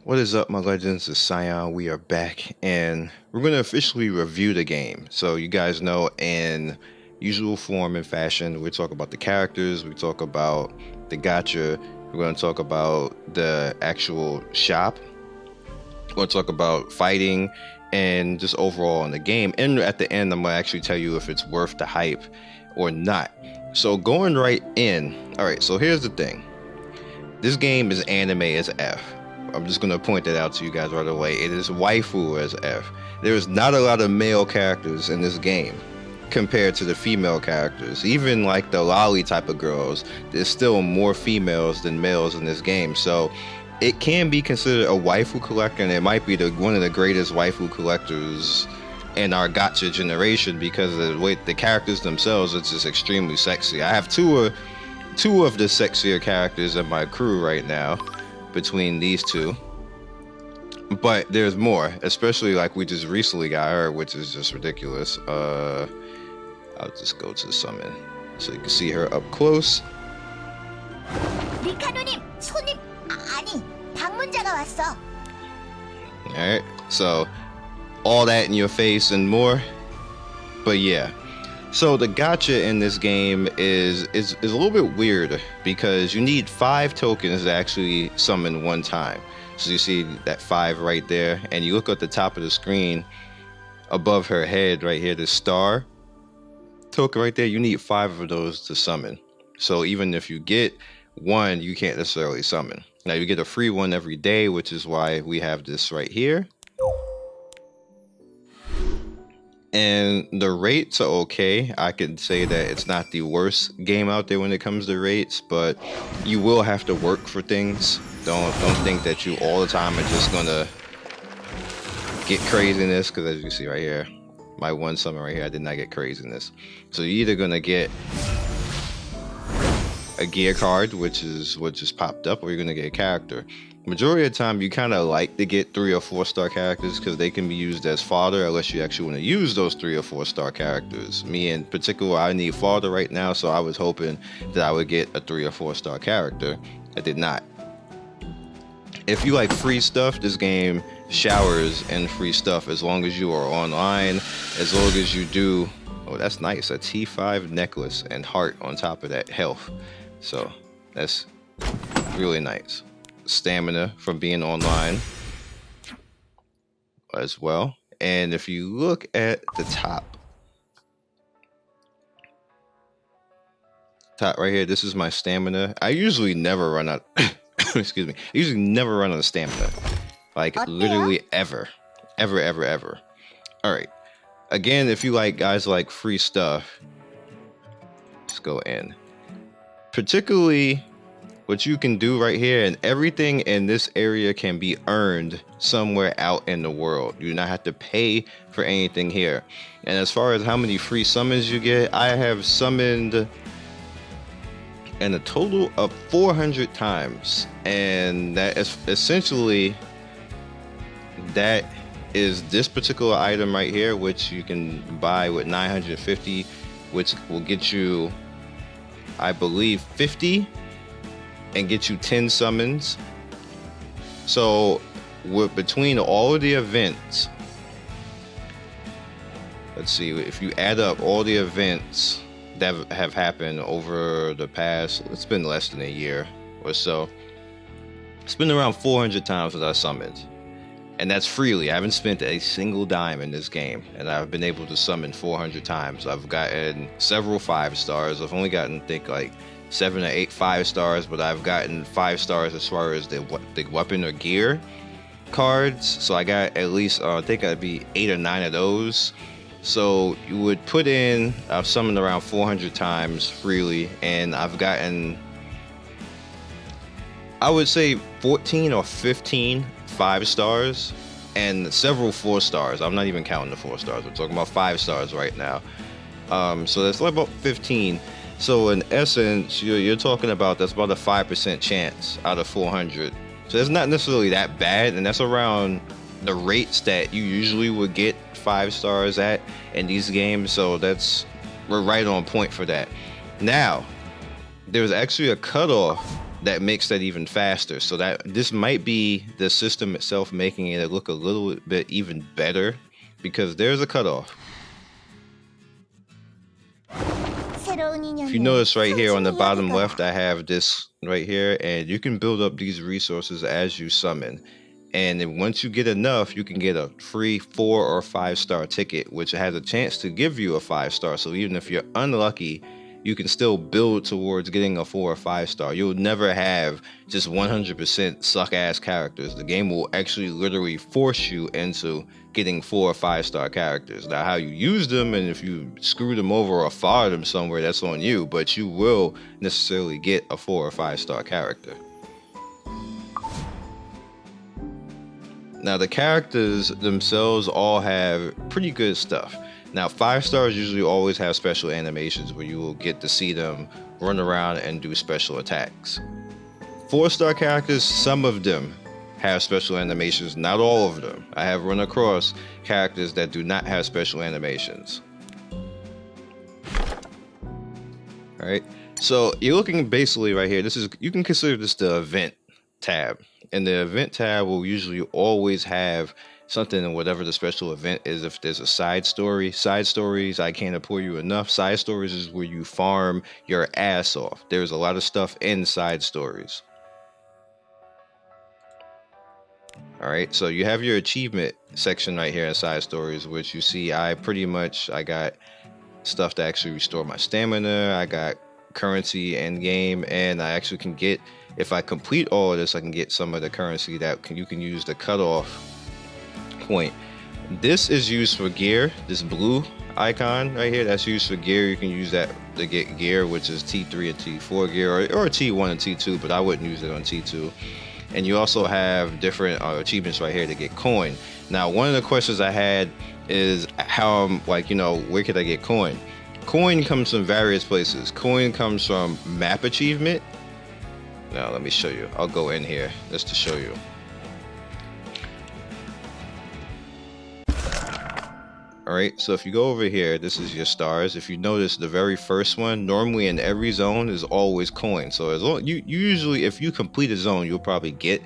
What is up, my legends? It's Scion. We are back, and we're going to officially review the game. So you guys know, in usual form and fashion, we talk about the characters, we talk about the gacha, we're going to talk about the actual shop, we're going to talk about fighting, and just overall in the game. And at the end, I'm going to actually tell you if it's worth the hype or not. So going right in, all right, so here's the thing. This game is anime as F. I'm just going to point that out to you guys right away. It is waifu as F. There's not a lot of male characters in this game compared to the female characters. Even like the lolly type of girls, there's still more females than males in this game. So it can be considered a waifu collector, and it might be one of the greatest waifu collectors in our gacha generation because of the way the characters themselves, it's just extremely sexy. I have two of the sexier characters in my crew right now between these two, but there's more, especially like we just recently got her, which is just ridiculous. I'll just go to summon so you can see her up close. Alright, so all that in your face and more. But yeah, so the gacha in this game is a little bit weird because you need 5 tokens to actually summon one time. So you see that 5 right there, and you look at the top of the screen above her head right here, the star token right there, you need 5 of those to summon. So even if you get one, you can't necessarily summon. Now you get a free one every day, which is why we have this right here. And the rates are okay. I could say that it's not the worst game out there when it comes to rates, but you will have to work for things. Don't think that you all the time are just gonna get craziness, because as you see right here, my one summon right here, I did not get craziness. So you're either gonna get a gear card, which is what just popped up, or you're gonna get a character. Majority of the time, you kind of like to get 3 or 4 star characters because they can be used as fodder unless you actually want to use those 3 or 4 star characters. Me in particular, I need fodder right now, so I was hoping that I would get a 3 or 4 star character. I did not. If you like free stuff, this game showers in free stuff as long as you are online, as long as you do. Oh, that's nice. A T5 necklace and heart on top of that health. So that's really nice. Stamina from being online as well. And if you look at the top right here, this is my stamina. I usually never run out excuse me, I usually never run out of stamina, like literally ever. All right, again, if you like guys like free stuff, let's go in. Particularly what you can do right here, and everything in this area can be earned somewhere out in the world. You do not have to pay for anything here. And as far as how many free summons you get, I have summoned in a total of 400 times, and that is essentially that is this particular item right here, which you can buy with 950, which will get you, I believe, 50 and get you 10 summons. So between all of the events, let's see, if you add up all the events that have happened over the past, it's been less than a year or so, it's been around 400 times that I summoned, and that's freely. I haven't spent a single dime in this game, and I've been able to summon 400 times. I've gotten several 5 stars. I've only gotten, I think, like 7 or 8 5 stars, but I've gotten 5 stars as far as the weapon or gear cards. So I got at least I think I'd be 8 or 9 of those. So you would put in, I've summoned around 400 times freely, and I've gotten, I would say 14 or 15 5 stars and several 4 stars. I'm not even counting the 4 stars. We're talking about 5 stars right now. So that's like about 15. So in essence, you're talking about, that's about a 5% chance out of 400. So it's not necessarily that bad, and that's around the rates that you usually would get 5 stars at in these games. So we're right on point for that. Now, there's actually a cutoff that makes that even faster. So that this might be the system itself making it look a little bit even better, because there's a cutoff. If you notice right here on the bottom left, I have this right here, and you can build up these resources as you summon. And then once you get enough, you can get a free 4 or 5 star ticket, which has a chance to give you a 5 star. So even if you're unlucky, you can still build towards getting a 4 or 5 star. You'll never have just 100% suck ass characters. The game will actually literally force you into getting 4 or 5 star characters. Now, how you use them, and if you screw them over or fire them somewhere, that's on you, but you will necessarily get a 4 or 5 star character. Now, the characters themselves all have pretty good stuff. Now, 5 stars usually always have special animations where you will get to see them run around and do special attacks. 4 star characters, some of them have special animations, not all of them. I have run across characters that do not have special animations. Alright, so you're looking basically right here. This is, you can consider this the event tab. And the event tab will usually always have something in whatever the special event is. If there's a side stories, I can't implore you enough. Side stories is where you farm your ass off. There's a lot of stuff in side stories. All right, so you have your achievement section right here in side stories, which you see I got stuff to actually restore my stamina. I got currency end game, and I actually can get, if I complete all of this, I can get some of the currency that you can use the cutoff point. This is used for gear. This blue icon right here, that's used for gear. You can use that to get gear, which is T3 and T4 gear, or T1 and T2, but I wouldn't use it on T2. And you also have different achievements right here to get coin. Now, one of the questions I had is how I'm like, where could I get coin? Coin comes from various places. Coin comes from map achievement. Now, let me show you. I'll go in here just to show you. All right, so if you go over here, this is your stars. If you notice, the very first one, normally in every zone, is always coin. So as long you usually, if you complete a zone, you'll probably get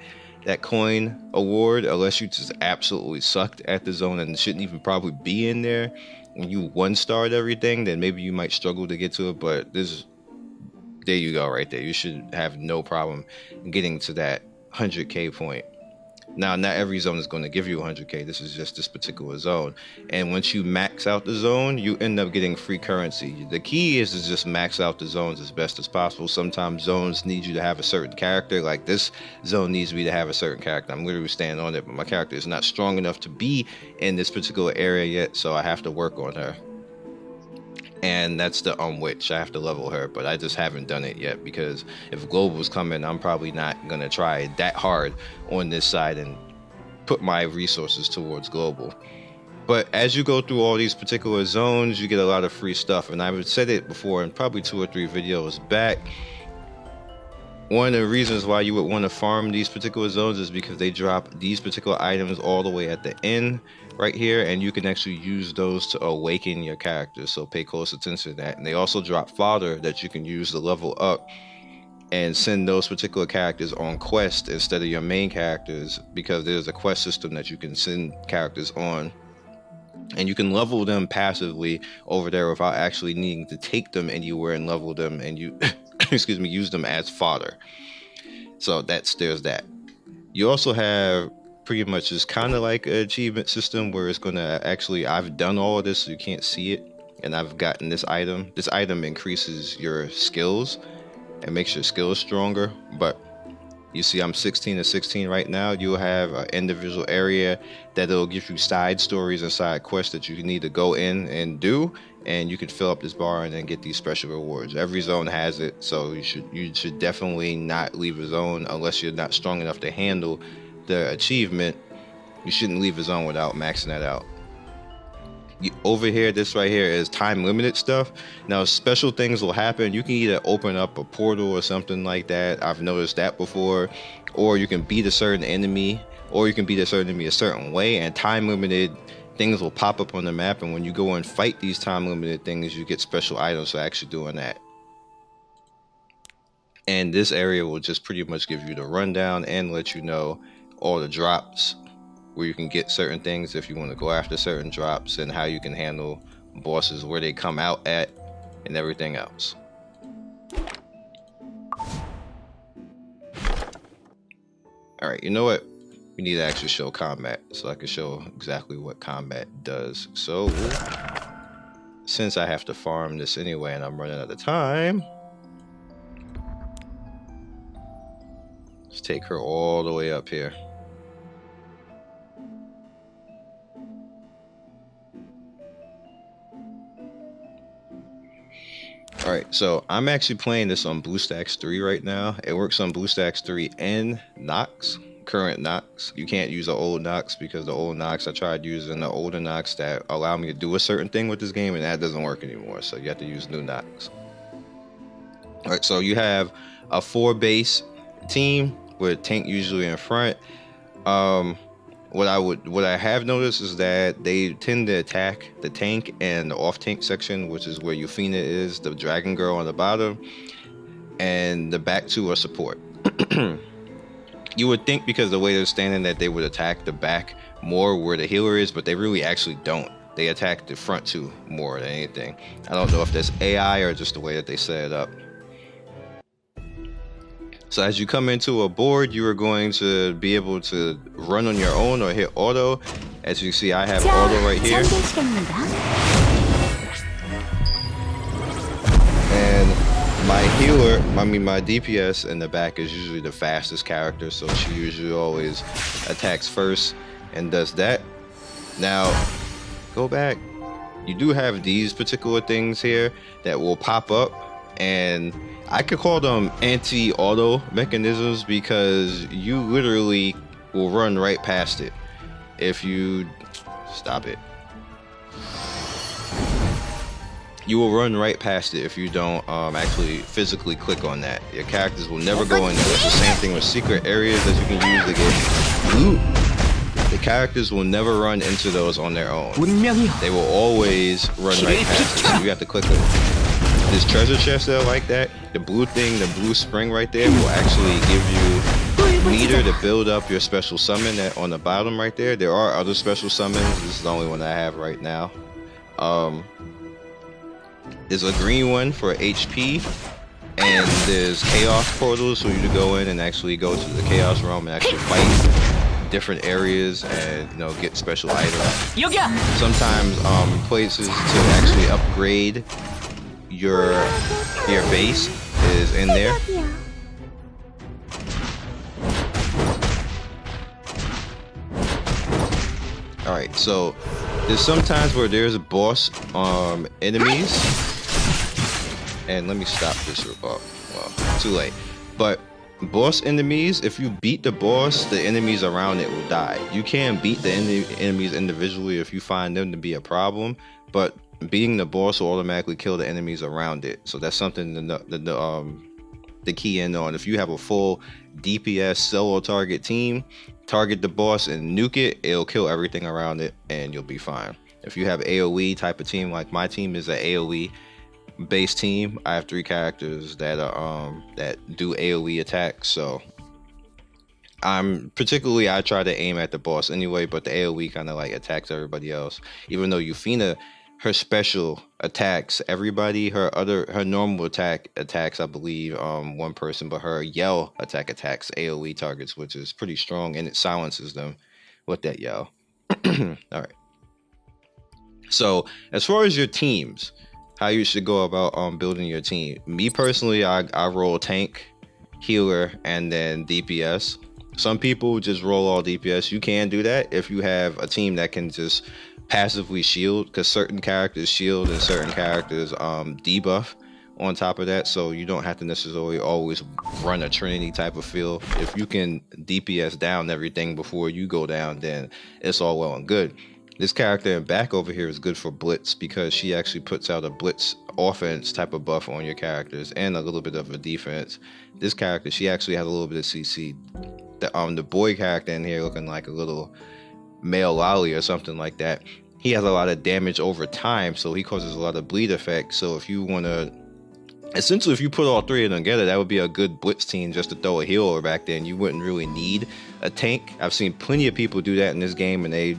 that coin award, unless you just absolutely sucked at the zone and shouldn't even probably be in there. When you 1-starred everything, then maybe you might struggle to get to it. But there you go, right there. You should have no problem getting to that 100K point. Now, not every zone is going to give you 100K. This is just this particular zone. And once you max out the zone, you end up getting free currency. The key is to just max out the zones as best as possible. Sometimes zones need you to have a certain character. Like this zone needs me to have a certain character. I'm literally standing on it, but my character is not strong enough to be in this particular area yet, so I have to work on her. And that's the witch. I have to level her, but I just haven't done it yet, because if global's coming, I'm probably not gonna try that hard on this side and put my resources towards global. But as you go through all these particular zones, you get a lot of free stuff. And I've said it before in probably 2 or 3 videos back. One of the reasons why you would want to farm these particular zones is because they drop these particular items all the way at the end right here, and you can actually use those to awaken your characters, so pay close attention to that. And they also drop fodder that you can use to level up and send those particular characters on quest instead of your main characters, because there's a quest system that you can send characters on, and you can level them passively over there without actually needing to take them anywhere and level them, and you excuse me, use them as fodder. So there's that. You also have pretty much is kind of like an achievement system where it's gonna actually, I've done all of this so you can't see it, and I've gotten this item. This item increases your skills and makes your skills stronger. But you see I'm 16 to 16 right now. You'll have an individual area that it'll give you side stories and side quests that you need to go in and do, and you can fill up this bar and then get these special rewards. Every zone has it, so you should definitely not leave a zone unless you're not strong enough to handle the achievement. You shouldn't leave a zone without maxing that out. Over here, this right here is time limited stuff. Now, special things will happen. You can either open up a portal or something like that. I've noticed that before. Or you can beat a certain enemy, or you can beat a certain enemy a certain way, and time limited things will pop up on the map, and when you go and fight these time limited things, you get special items for actually doing that. And this area will just pretty much give you the rundown and let you know all the drops, where you can get certain things if you want to go after certain drops, and how you can handle bosses, where they come out at, and everything else. All right, you know what? We need to actually show combat, so I can show exactly what combat does. So, since I have to farm this anyway and I'm running out of time, let's take her all the way up here. Alright, so I'm actually playing this on BlueStacks 3 right now. It works on BlueStacks 3 and Nox, current Nox. You can't use the old Nox because the old Nox, I tried using the older Nox that allow me to do a certain thing with this game, and that doesn't work anymore. So you have to use new Nox. Alright, so you have a 4-base team with tank usually in front. What I have noticed is that they tend to attack the tank and the off tank section, which is where Euphina is, the dragon girl on the bottom, and the back two are support. You would think because the way they're standing that they would attack the back more where the healer is, but they really actually don't. They attack the front two more than anything. I don't know if that's AI or just the way that they set it up. So as you come into a board, you are going to be able to run on your own or hit auto. As you see, I have auto right here. And my healer, my DPS in the back is usually the fastest character, so she usually always attacks first and does that. Now, go back. You do have these particular things here that will pop up, and I could call them anti-auto mechanisms because you literally will run right past it if you stop it. You will run right past it if you don't actually physically click on that. Your characters will never go in there. It's the same thing with secret areas that you can use to get loot. The characters will never run into those on their own. They will always run right past it, so you have to click it. This treasure chest there like that, the blue thing, the blue spring right there will actually give you meter to build up your special summon that on the bottom right there. There are other special summons. This is the only one I have right now. There's a green one for HP, and there's chaos portals for you to go in and actually go to the chaos realm and actually fight different areas and, you know, get special items. Sometimes places to actually upgrade your base is in there. Alright, so there's sometimes where there's boss enemies, and let me stop this real quick. Well, too late. But boss enemies, if you beat the boss, the enemies around it will die. You can beat the enemies individually if you find them to be a problem, but beating the boss will automatically kill the enemies around it. So that's something to key in on. If you have a full DPS solo target team, target the boss and nuke it, it'll kill everything around it and you'll be fine. If you have AoE type of team, like my team is an AoE based team, I have 3 characters that are that do AoE attacks, so I try to aim at the boss anyway, but the AoE kind of like attacks everybody else. Even though Euphina, her special attacks everybody, her normal attack attacks, I believe, one person, but her yell attack attacks AoE targets, which is pretty strong, and it silences them with that yell. All right. So as far as your teams, how you should go about building your team. Me personally, I roll tank, healer, and then DPS. Some people just roll all DPS. You can do that if you have a team that can just passively shield, because certain characters shield and certain characters debuff on top of that, so you don't have to necessarily always run a Trinity type of feel. If you can DPS down everything before you go down, then it's all well and good. This character in back over here is good for blitz because she actually puts out a blitz offense type of buff on your characters and a little bit of a defense. This character, she actually has a little bit of CC. The boy character in here looking like a little male lolly or something like that, he has a lot of damage over time, so he causes a lot of bleed effect. So if you want to essentially, if you put all three of them together, that would be a good blitz team just to throw a healer back there, and you wouldn't really need a tank. I've seen plenty of people do that in this game, and they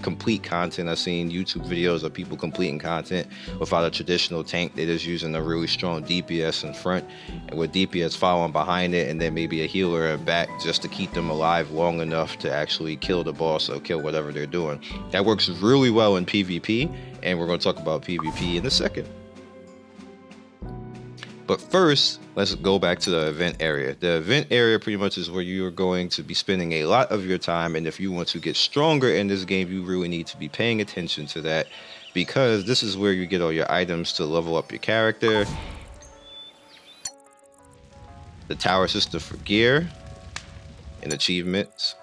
complete content. I've seen YouTube videos of people completing content without a traditional tank. They're just using a really strong DPS in front, and with DPS following behind it, and then maybe a healer in back just to keep them alive long enough to actually kill the boss or kill whatever they're doing. That works really well in PvP, and we're going to talk about PvP in a second. But first, let's go back to the event area. The event area pretty much is where you are going to be spending a lot of your time, and if you want to get stronger in this game, you really need to be paying attention to that, because this is where you get all your items to level up your character. The tower system for gear and achievements.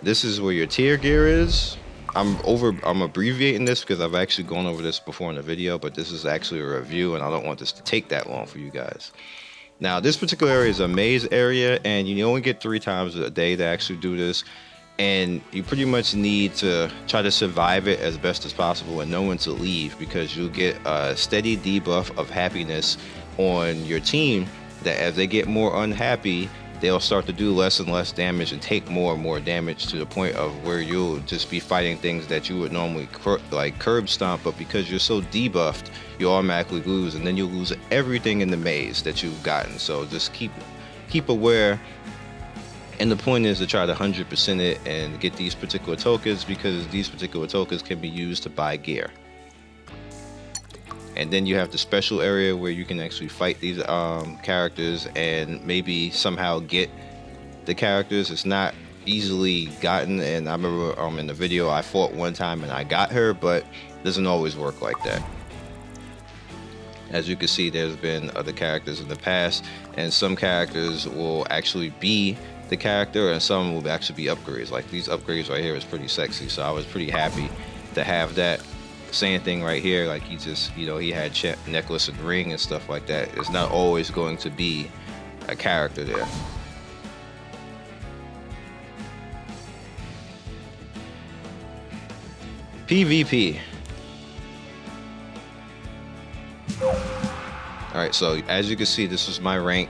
This is where your tier gear is. I'm abbreviating this because I've actually gone over this before in a video, but this is actually a review, and I don't want this to take that long for you guys. Now, this particular area is a maze area, and you only get 3 times a day to actually do this, and you pretty much need to try to survive it as best as possible and know when to leave, because you'll get a steady debuff of happiness on your team that as they get more unhappy, they'll start to do less and less damage and take more and more damage to the point of where you'll just be fighting things that you would normally like curb stomp, but because you're so debuffed, you automatically lose, and then you'll lose everything in the maze that you've gotten. So just keep aware, and the point is to try to 100% it and get these particular tokens, because these particular tokens can be used to buy gear. And then you have the special area where you can actually fight these characters and maybe somehow get the characters. It's not easily gotten, and I remember in the video I fought one time and I got her, but it doesn't always work like that. As you can see, there's been other characters in the past, and some characters will actually be the character and some will actually be upgrades. Like these upgrades right here is pretty sexy, so I was pretty happy to have that. Same thing right here, like he just, he had necklace and ring and stuff like that. It's not always going to be a character there. PvP. Alright, so as you can see, this is my rank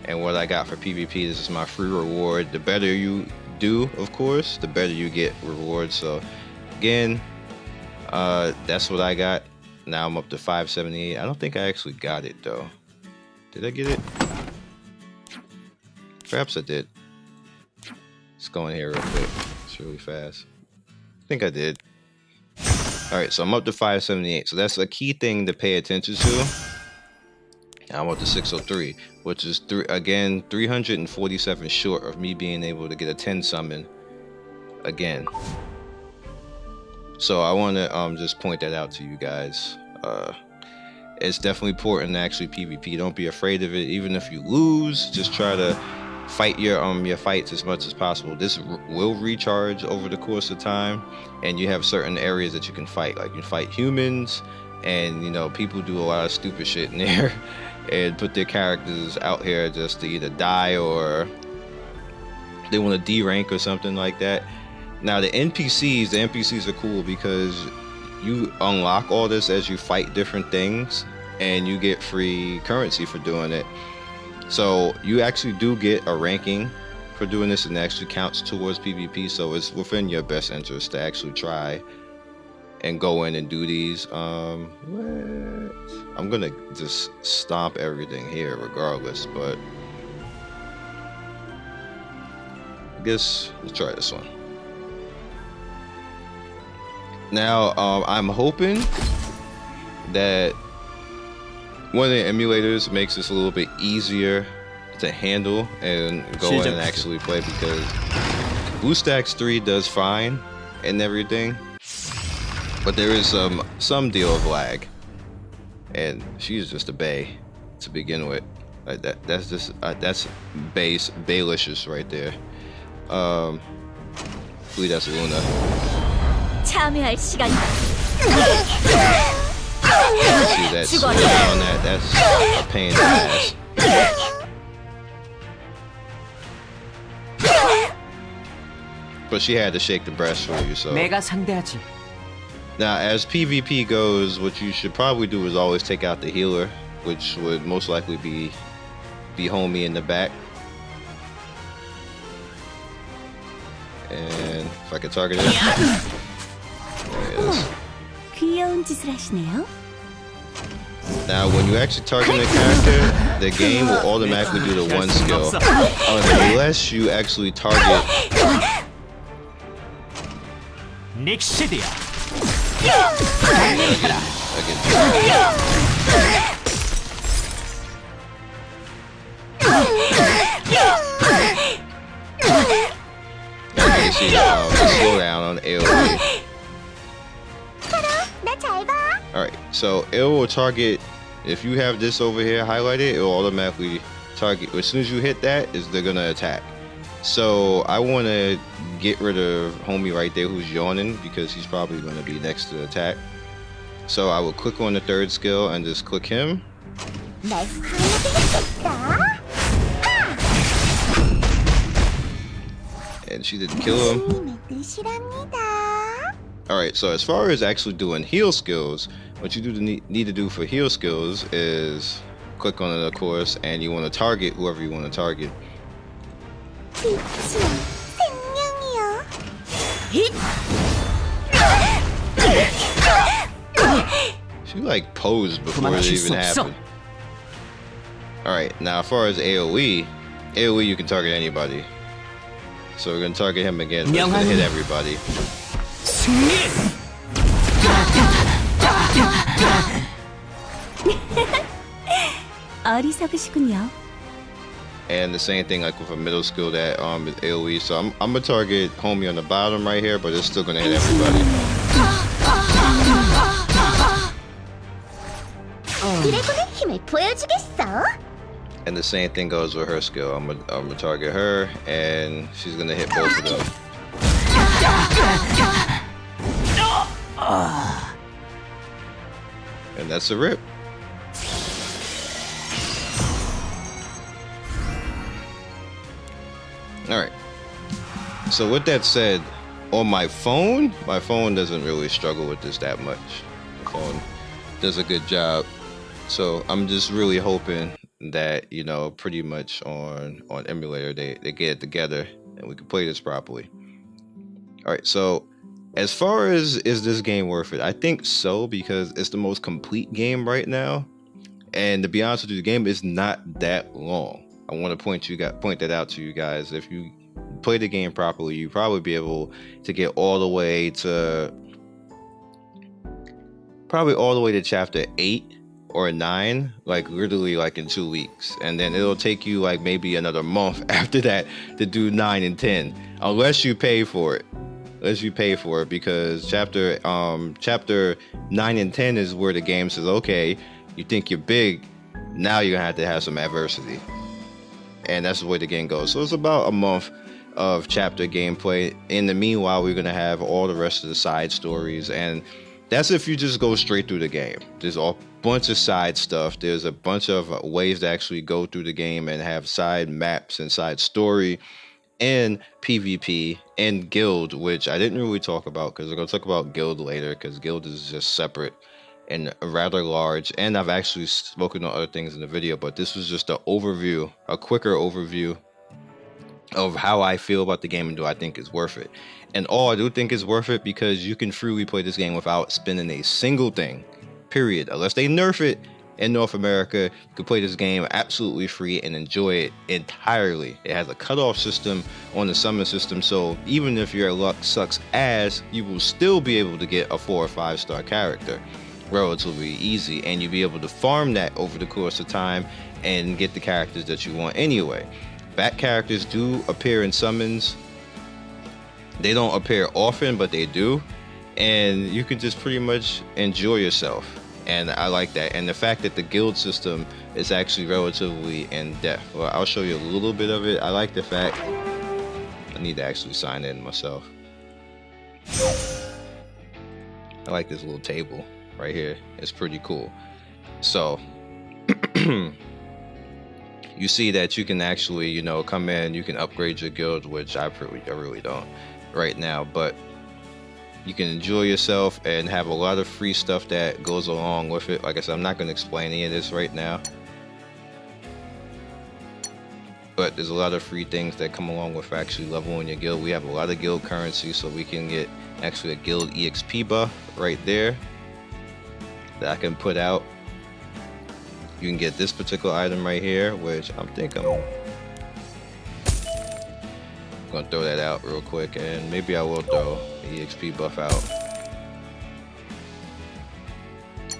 and what I got for PvP. This is my free reward. The better you do, of course, the better you get rewards. So again, that's what I got. Now I'm up to 578. I don't think I actually got it though. Did I get it? Perhaps I did. Let's go in here real quick. It's really fast. I think I did. Alright, so I'm up to 578. So that's a key thing to pay attention to. I'm up to 603, which is again 347 short of me being able to get a 10 summon again. So I want to just point that out to you guys. It's definitely important to actually PvP. Don't be afraid of it. Even if you lose, just try to fight your fights as much as possible. This will recharge over the course of time, and you have certain areas that you can fight. Like you can fight humans, and people do a lot of stupid shit in there and put their characters out here just to either die or they want to D rank or something like that. Now the NPCs are cool because you unlock all this as you fight different things, and you get free currency for doing it. So you actually do get a ranking for doing this, and it actually counts towards PvP. So it's within your best interest to actually try and go in and do these. I'm gonna just stomp everything here regardless, but I guess let's try this one. Now, I'm hoping that one of the emulators makes this a little bit easier to handle and go in and actually play, because BlueStacks 3 does fine and everything, but there is some deal of lag, and she's just a bae to begin with. That's just that's baelicious right there. I believe that's Luna. 참여할 시간이다. See that swing on that? That's a pain in the ass. But she had to shake the breast for you, so. 내가 상대하지. Now, as PvP goes, what you should probably do is always take out the healer which would most likely be homie in the back. And if I could target it, there it is. 귀여운 짓을 하시네요. Now, when you actually target a character, the game will automatically do the one skill, unless you actually target. 닉시디아. Now you can see the slowdown on AoE. Alright, so it will target, if you have this over here highlighted, it will automatically target. As soon as you hit that, they're gonna attack. So I want to get rid of homie right there who's yawning, because he's probably going to be next to the attack. So I will click on the third skill and just click him. And she didn't kill him. Alright, so as far as actually doing heal skills, what you need to do for heal skills is click on it, of course, and you want to target whoever you want to target. She like posed before it even happened. Alright, now as far as AoE you can target anybody. So we're gonna target him again, but it's gonna hit everybody. 어리석으시군요. And the same thing like with a middle skill that is AoE. So I'm gonna target homie on the bottom right here, but it's still gonna hit everybody. And the same thing goes with her skill. I'm gonna target her, and she's gonna hit both of them. And that's a rip. Alright. So with that said, on my phone doesn't really struggle with this that much. The phone does a good job. So I'm just really hoping that, you know, pretty much on emulator they get it together and we can play this properly. Alright, so as far as is this game worth it? I think so, because it's the most complete game right now. And to be honest with you, the game is not that long. I want to point that out to you guys. If you play the game properly, you probably be able to get all the way to chapter 8 or 9, like literally like in 2 weeks, and then it'll take you like maybe another month after that to do 9 and 10, unless you pay for it. Because chapter 9 and 10 is where the game says, okay, you think you're big, now you're gonna have some adversity. And that's the way the game goes. So it's about a month of chapter gameplay. In the meanwhile, we're gonna have all the rest of the side stories, and that's if you just go straight through the game. There's a bunch of side stuff. There's a bunch of ways to actually go through the game and have side maps and side story and PvP and guild, which I didn't really talk about, because we're gonna talk about guild later, because guild is just separate and rather large, and I've actually spoken on other things in the video, but this was just a quicker overview of how I feel about the game and do I think it's worth it. And I do think it's worth it because you can freely play this game without spending a single thing, period. Unless they nerf it in North America, you can play this game absolutely free and enjoy it entirely. It has a cutoff system on the summon system, so even if your luck sucks ass, you will still be able to get a 4 or 5 star character relatively easy, and you'll be able to farm that over the course of time and get the characters that you want anyway. Back characters do appear in summons. They don't appear often, but they do, and you can just pretty much enjoy yourself, and I like that. And the fact that the guild system is actually relatively in depth. Well, I'll show you a little bit of it. I like the fact I need to actually sign in myself. I like this little table right here. It's pretty cool. So you see that you can actually, you know, come in, you can upgrade your guild, which I really don't right now, but You can enjoy yourself and have a lot of free stuff that goes along with it. Like I said, I'm not going to explain any of this right now, but there's a lot of free things that come along with actually leveling your guild. We have a lot of guild currency, so we can get actually a guild EXP buff right there that I can put out. You can get this particular item right here, which I'm gonna throw that out real quick, and maybe I will throw the EXP buff out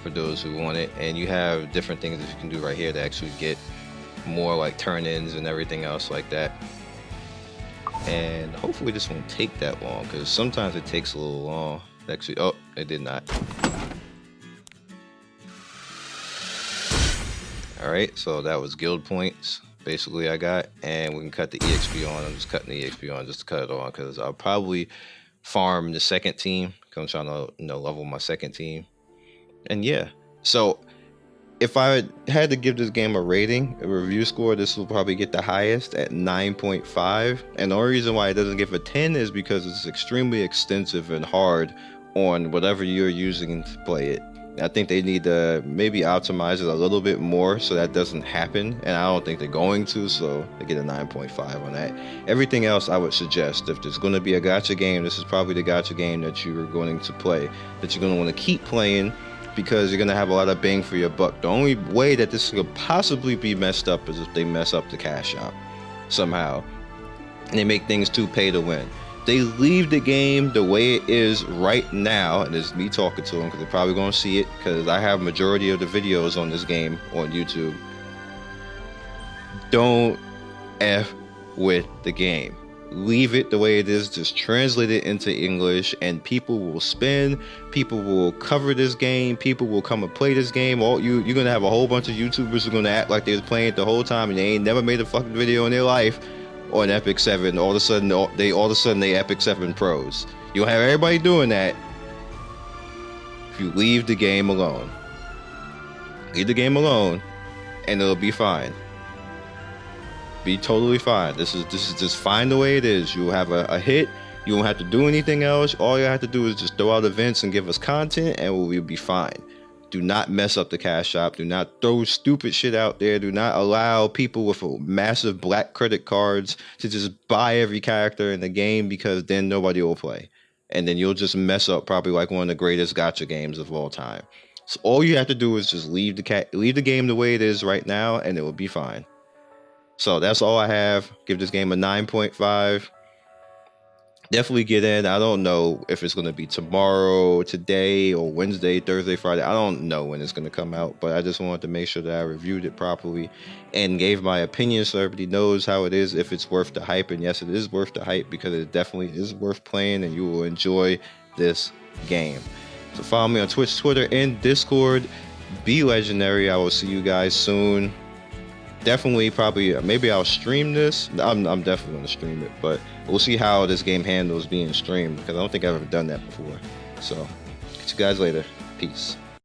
for those who want it. And you have different things that you can do right here to actually get more like turn-ins and everything else like that. And hopefully this won't take that long, because sometimes it takes a little long. Actually, oh, it did not. Alright, so that was guild points basically I got, and we can cut the EXP on. I'm just cutting the EXP on just to cut it on, because I'll probably farm the second team, because I'm trying to level my second team. And yeah, so if I had to give this game a rating, a review score, this will probably get the highest at 9.5. And the only reason why it doesn't give a 10 is because it's extremely extensive and hard on whatever you're using to play it. I think they need to maybe optimize it a little bit more so that doesn't happen, and I don't think they're going to, so they get a 9.5 on that. Everything else I would suggest, if there's going to be a gacha game, this is probably the gacha game that you're going to play, that you're going to want to keep playing, because you're going to have a lot of bang for your buck. The only way that this could possibly be messed up is if they mess up the cash shop somehow, and they make things too pay to win. They leave the game the way it is right now, and it's me talking to them because they're probably going to see it, because I have majority of the videos on this game on YouTube. Don't F with the game. Leave it the way it is. Just translate it into English, and people will spend, people will cover this game, people will come and play this game. You're going to have a whole bunch of YouTubers who are going to act like they was playing it the whole time, and they ain't never made a fucking video in their life on Epic 7. All of a sudden they Epic 7 pros. You'll have everybody doing that if you leave the game alone. Leave the game alone, and it'll be fine. Be totally fine. This is just fine the way it is. You'll have a hit. You won't have to do anything else. All you have to do is just throw out events and give us content, and we'll be fine. Do not mess up the cash shop. Do not throw stupid shit out there. Do not allow people with massive black credit cards to just buy every character in the game, because then nobody will play. And then you'll just mess up probably like one of the greatest gacha games of all time. So all you have to do is just leave the game the way it is right now, and it will be fine. So that's all I have. Give this game a 9.5. Definitely get in. I don't know if it's going to be tomorrow, today, or Wednesday, Thursday, Friday. I don't know when it's going to come out, but I just wanted to make sure that I reviewed it properly and gave my opinion so everybody knows how it is, if it's worth the hype. And yes, it is worth the hype, because it definitely is worth playing, and you will enjoy this game. So follow me on Twitch, Twitter, and Discord. Be legendary. I will see you guys soon. Definitely, probably, maybe I'll stream this. I'm definitely going to stream it, but we'll see how this game handles being streamed, because I don't think I've ever done that before. So, catch you guys later. Peace.